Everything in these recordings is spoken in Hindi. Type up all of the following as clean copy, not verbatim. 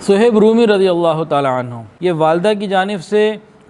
सुहेब रूमी रज़ी अल्लाह ताला अन्हु ये वालिदा की जानिब से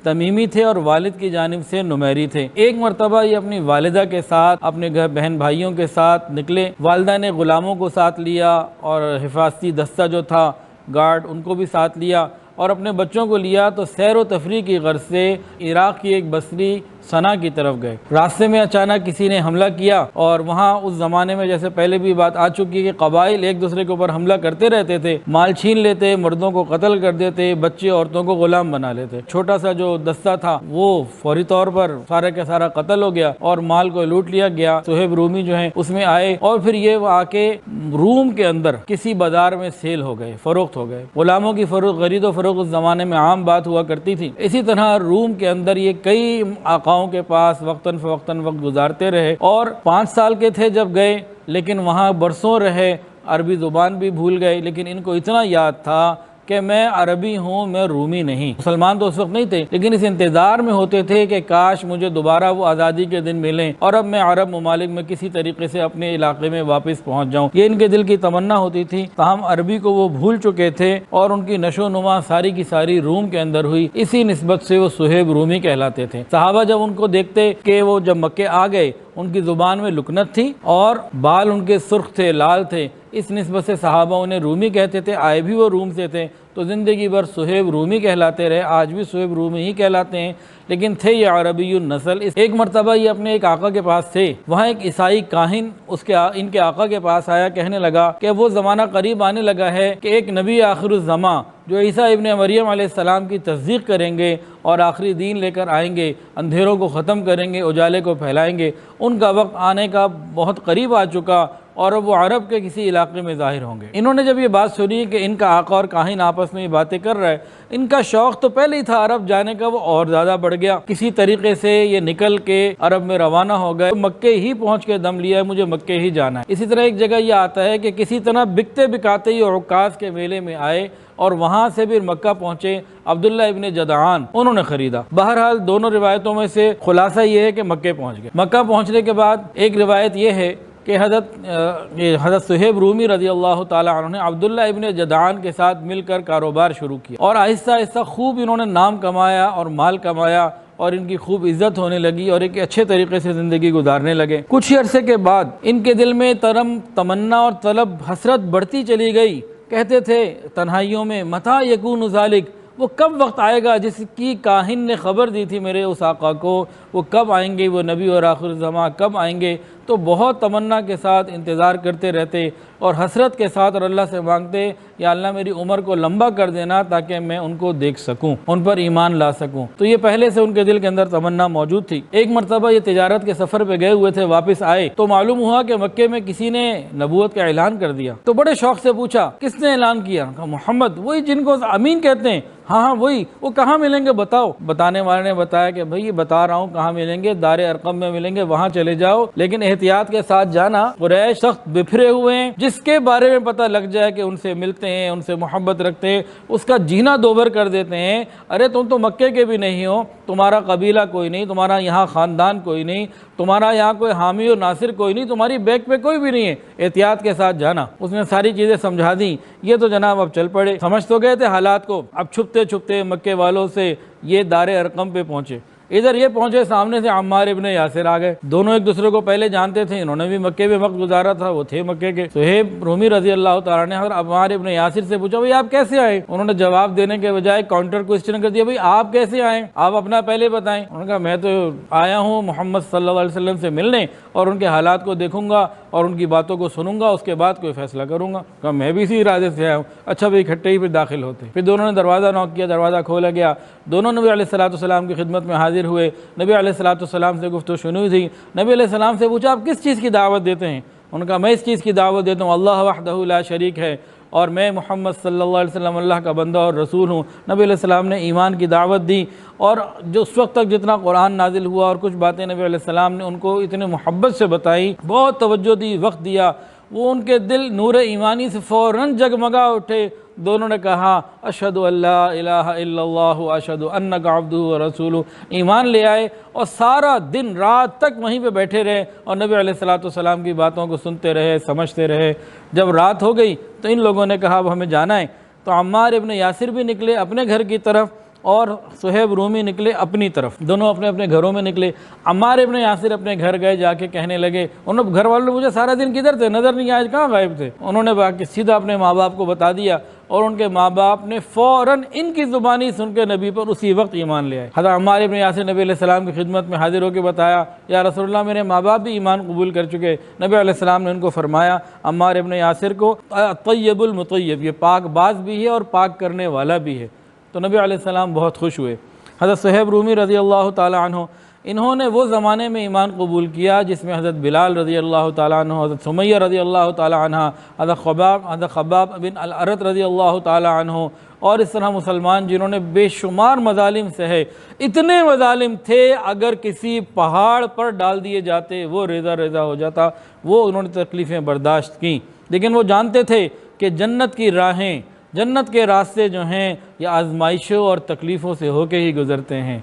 तमीमी थे और वालिद की जानिब से नुमैरी थे। एक मरतबा ये अपनी वालिदा के साथ अपने घर बहन भाइयों के साथ निकले। वालिदा ने ग़ुलामों को साथ लिया और हिफाजती दस्ता जो था गार्ड उनको भी साथ लिया और अपने बच्चों को लिया तो सैर व तफरी की गर्ज से इराक़ की एक बसरी सना की तरफ गए। रास्ते में अचानक किसी ने हमला किया और वहाँ उस ज़माने में जैसे पहले भी बात आ चुकी है कि कबाइल एक दूसरे के ऊपर हमला करते रहते थे, माल छीन लेते, मर्दों को कत्ल कर देते, बच्चे औरतों को गुलाम बना लेते। छोटा सा जो दस्ता था वो फौरी तौर पर सारा का सारा कत्ल हो गया और माल को लूट लिया गया। सुहेब रूमी जो है उसमें आए और फिर ये आके रूम के अंदर किसी बाजार में सेल हो गए, फरोख्त हो गए। गुलामों की खरीद व फरोख्त उस ज़माने में आम बात हुआ करती थी। इसी तरह रूम के अंदर ये कई आकाओं के पास वक्तन फ़वक्तन वक्त गुजारते रहे और 5 साल के थे जब गए, लेकिन वहाँ बरसों रहे, अरबी ज़ुबान भी भूल गए। लेकिन इनको इतना याद था कि मैं अरबी हूँ, मैं रूमी नहीं। मुसलमान तो उस वक्त नहीं थे, लेकिन इस इंतज़ार में होते थे कि काश मुझे दोबारा वो आज़ादी के दिन मिलें और अब मैं अरब ममालिक में किसी तरीके से अपने इलाके में वापस पहुँच जाऊँ। ये इनके दिल की तमन्ना होती थी। ताहम अरबी को वो भूल चुके थे और उनकी नशो नुमा सारी की सारी रूम के अंदर हुई। इसी निस्बत से वो सुहेब रूमी कहलाते थे। सहाबा जब उनको देखते कि वो जब मक्के आ गए, उनकी ज़ुबान में लुकनत थी और बाल उनके सुर्ख थे, लाल थे, इस निस्बत से सहाबा उन्हें रूमी कहते थे। आए भी वो रूम से थे तो ज़िंदगी भर सुहेब रूमी कहलाते रहे। आज भी सुहेब रूमी ही कहलाते हैं, लेकिन थे ये अरबी नस्ल। एक मरतबा ये अपने एक आका के पास थे। वहाँ एक ईसाई काहिन इनके आका के पास आया, कहने लगा कि वो ज़माना करीब आने लगा है कि एक नबी आखिरुज़्ज़मा जो ईसा इब्ने मरियम अलैहिस्सलाम की तस्दीक करेंगे और आखिरी दीन लेकर आएंगे, अंधेरों को ख़त्म करेंगे, उजाले को फैलाएंगे, उनका वक्त आने का बहुत करीब आ चुका और वो अरब के किसी इलाके में ज़ाहिर होंगे। इन्होंने जब ये बात सुनी कि इनका आका और काहिन आपस में ये बातें कर रहा है, इनका शौक़ तो पहले ही था अरब जाने का, वो और ज़्यादा बढ़ गया। किसी तरीके से ये निकल के अरब में रवाना हो गए। मक्के ही पहुँच के दम लिया, मुझे मक्के ही जाना है। इसी तरह एक जगह ये आता है कि किसी तरह बिकते बिकाते ही उकास के मेले में आए और वहाँ से फिर मक्का पहुँचे। अब्दुल्ला इब्ने जदआन उन्होंने ख़रीदा। बहरहाल दोनों रिवायतों में से खुलासा ये है कि मक्के पहुँच गए। मक्का पहुँचने के बाद एक रिवायत ये है कि हज़रत सुहेब रूमी रज़ी अल्लाह ताला अन्हु ने अब्दुल्ला इब्ने जदआन के साथ मिलकर कारोबार शुरू किया और आहिस्ता आहिस्ता खूब इन्होंने नाम कमाया और माल कमाया और इनकी खूब इज्जत होने लगी और एक अच्छे तरीके से ज़िंदगी गुजारने लगे। कुछ ही अरसे के बाद इनके दिल में तमन्ना और तलब हसरत बढ़ती चली गई। कहते थे तन्हाइयों में, मता यकून ज़ालिक, वो कब वक्त आएगा जिसकी काहिन ने खबर दी थी मेरे उस आका को, वो कब आएंगे, वो नबी और आखिर ज़मा कब आएंगे। तो बहुत तमन्ना के साथ इंतज़ार करते रहते और हसरत के साथ और अल्लाह से मांगते, या अल्लाह मेरी उम्र को लंबा कर देना ताकि मैं उनको देख सकूं, उन पर ईमान ला सकूं। तो ये पहले से उनके दिल के अंदर तमन्ना मौजूद थी। एक मरतबा ये तिजारत के सफ़र पे गए हुए थे, वापस आए तो मालूम हुआ कि मक्के में किसी ने नबूवत का ऐलान कर दिया। तो बड़े शौक से पूछा, किसने ऐलान किया? कहा मोहम्मद, वही जिनको अमीन कहते हैं। हाँ हाँ वही। वो कहाँ मिलेंगे बताओ? बताने वाले ने बताया कि भाई ये बता रहा हूँ कहाँ मिलेंगे, दारे अरकम में मिलेंगे, वहाँ चले जाओ, लेकिन एहतियात के साथ जाना। कुरैश सख्त बिफरे हुए हैं, जिसके बारे में पता लग जाए कि उनसे मिलते हैं, उनसे मोहब्बत रखते हैं, उसका जीना दोबर कर देते हैं। अरे तुम तो मक्के के भी नहीं हो, तुम्हारा कबीला कोई नहीं, तुम्हारा यहाँ ख़ानदान कोई नहीं, तुम्हारा यहाँ कोई हामी और नासिर कोई नहीं, तुम्हारी बैक पे कोई भी नहीं है, एहतियात के साथ जाना। उसने सारी चीज़ें समझा दी। ये तो जनाब अब चल पड़े, समझ तो गए थे हालात को। अब छुपते छुपते मक्के वालों से ये दारे अरकम पे पहुँचे। इधर ये पहुंचे, सामने से अम्मार इब्ने यासिर आ गए। दोनों एक दूसरे को पहले जानते थे, इन्होंने भी मक्के में वक्त गुजारा था, वो थे मक्के के। सुहेब रूमी रजी अल्लाह तआला ने अम्मार इब्ने यासिर से पूछा, भाई आप कैसे आए? उन्होंने जवाब देने के बजाय काउंटर क्वेश्चन कर दिया, भाई आप कैसे आए, आप अपना पहले बताएं। उन्होंने कहा मैं तो आया हूँ मोहम्मद सल्लल्लाहु अलैहि वसल्लम से मिलने और उनके हालात को देखूंगा और उनकी बातों को सुनूंगा, उसके बाद कोई फैसला करूंगा। कहा मैं भी इसी इरादे से आया हूँ। अच्छा भाई, इकट्ठे ही फिर दाखिल होते। फिर दोनों ने दरवाज़ा नॉक किया, दरवाज़ा खोला गया। दोनों नबी अलैहिस्सलाम की खिदमत में हाजिर हुए। नबी अलैहिस्सलाम से गुफ्तगू शुरू हुई थी। नबी अलैहिस्सलाम से पूछा, आप किस चीज़ की दावत देते हैं? उन्होंने कहा मैं इस चीज़ की दावत देता हूँ, अल्लाह वहदहू ला शरीक है और मैं मोहम्मद सल्लल्लाहु अलैहि वसल्लम अल्लाह का बंदा और रसूल हूँ। नबी अलैहिस्सलाम ने ईमान की दावत दी और जो उस वक्त तक जितना कुरान नाजिल हुआ और कुछ बातें नबी अलैहिस्सलाम ने उनको इतने मोहब्बत से बताई, बहुत तवज्जो दी, वक्त दिया, वो उनके दिल नूर ईमानी से फ़ौरन जगमगा उठे। दोनों ने कहा अशहदु अल्ला इलाहा इल्लल्लाहु अशहदु अन्नका अब्दुहु व रसूलुहु, ईमान ले आए और सारा दिन रात तक वहीं पे बैठे रहे और नबी अलैहिस्सलाम की बातों को सुनते रहे, समझते रहे। जब रात हो गई तो इन लोगों ने कहा अब हमें जाना है। तो अम्मार इब्न यासिर भी निकले अपने घर की तरफ और सुहैब रूमी निकले अपनी तरफ, दोनों अपने अपने घरों में निकले। अम्मार इब्न यासिर अपने घर गए, जाके कहने लगे, उन्होंने घर वालों ने पूछा सारा दिन किधर थे, नज़र नहीं आए, कहाँ गायब थे। उन्होंने बाकी सीधा अपने माँ बाप को बता दिया और उनके माँ बाप ने फ़ौरन इनकी ज़ुबानी सुन के नबी पर उसी वक्त ईमान ले आए। हज़रत अम्मार इब्न यासिर नबी अलैहिस्सलाम की खिदमत में हाजिर होकर बताया, या रसूलल्लाह मेरे माँ बाप भी ईमान कबूल कर चुके। नबी अलैहिस्सलाम ने उनको फरमाया, अम्मार इब्न यासिर को तय्यबुल मुतय्यब, ये पाक बाज भी है और पाक करने वाला भी है। तो नबी अलैहिस्सलाम बहुत खुश हुए। हज़रत सुहैब रूमी रज़ी अल्लाह ताला अन्हु, इन्होंने वो ज़माने में ईमान कबूल किया जिसमें हज़रत बिलाल रज़ी अल्लाह ताला अन्हु, हज़रत सुमैया रज़ी अल्लाह ताला अन्हा, हज़रत खब्बाब बिन अल अरत रज़ी अल्लाह ताला अन्हु और इस तरह मुसलमान जिन्होंने बेशुमार मज़ालिम सहे। इतने मज़ालिम थे अगर किसी पहाड़ पर डाल दिए जाते वो रेज़ा रेज़ा हो जाता, वो उन्होंने तकलीफ़ें बर्दाश्त की। लेकिन वो जानते थे कि जन्नत की राहें, जन्नत के रास्ते जो हैं ये आजमाइशों और तकलीफ़ों से होके ही गुज़रते हैं।